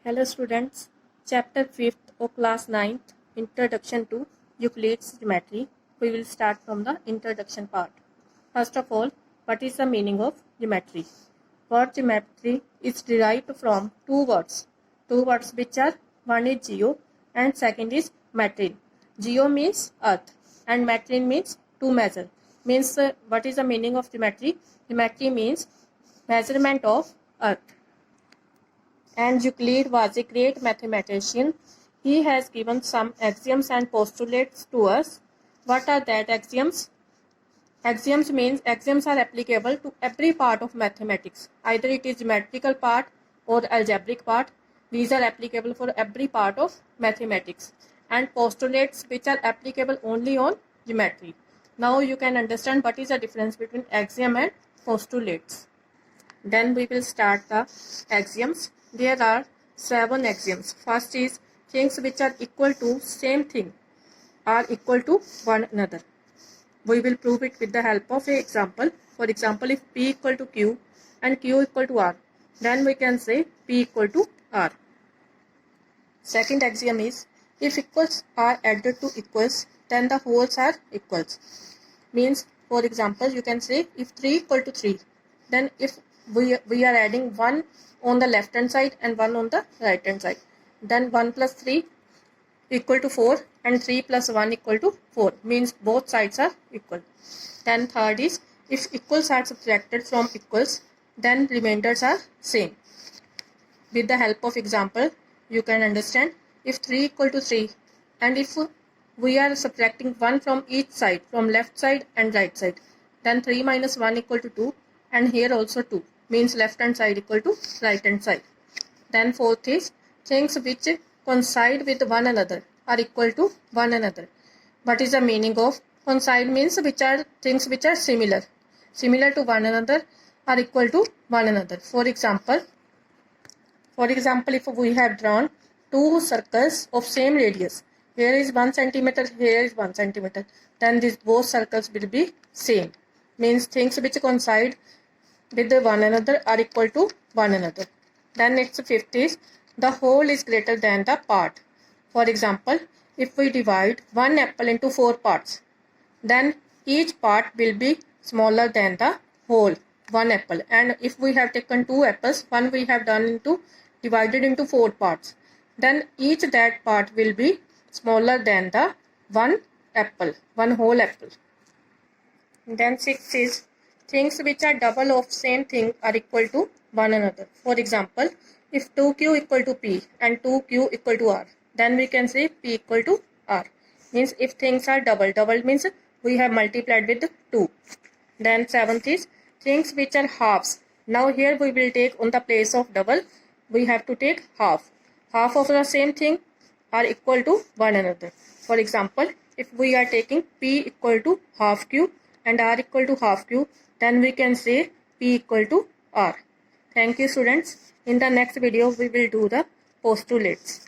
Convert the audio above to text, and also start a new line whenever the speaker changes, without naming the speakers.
Hello students, chapter 5th of class 9th, Introduction to Euclid's Geometry. We will start from the introduction part. First of all, what is the meaning of geometry? Word geometry is derived from two words which are, one is geo and second is metrin. Geo means earth and metrin means to measure. Means what is the meaning of geometry? Geometry means measurement of earth. And Euclid was a great mathematician. He has given some axioms and postulates to us. What are that axioms? Axioms means axioms are applicable to every part of mathematics. Either it is geometrical part or algebraic part. These are applicable for every part of mathematics. And postulates which are applicable only on geometry. Now you can understand what is the difference between axiom and postulates. Then we will start the axioms. There are 7 axioms. First is things which are equal to same thing are equal to one another. We will prove it with the help of an example. For example, if P equal to Q and Q equal to R, then we can say P equal to R. Second axiom is if equals are added to equals, then the wholes are equals. Means, for example, you can say if 3 equal to 3, then if we are adding 1 on the left hand side and 1 on the right hand side, then 1 plus 3 equal to 4 and 3 plus 1 equal to 4, means both sides are equal. Then third is if equals are subtracted from equals, then remainders are same. With the help of example you can understand. If 3 equal to 3 and if we are subtracting 1 from each side, from left side and right side, then 3 minus 1 equal to 2, and here also 2, means left hand side equal to right hand side. Then fourth is things which coincide with one another are equal to one another. What is the meaning of coincide? Means which are things which are similar to one another are equal to one another. For example, if we have drawn two circles of same radius, here is 1 centimeter, here is 1 centimeter, then these both circles will be same. Means things which coincide with one another are equal to one another. Then next fifth is the whole is greater than the part. For example, if we divide one apple into 4 parts, then each part will be smaller than the whole one apple. And if we have taken 2 apples, one we have divided into 4 parts, then each that part will be smaller than the one whole apple. Then 6 is things which are double of same thing are equal to one another. For example, if 2Q equal to P and 2Q equal to R, then we can say P equal to R. Means if things are double means we have multiplied with 2. Then 7th is things which are halves. Now here we will take on the place of double, we have to take half. Half of the same thing are equal to one another. For example, if we are taking P equal to half Q and R equal to half Q, then we can say P equal to R. Thank you students. In the next video we will do the postulates.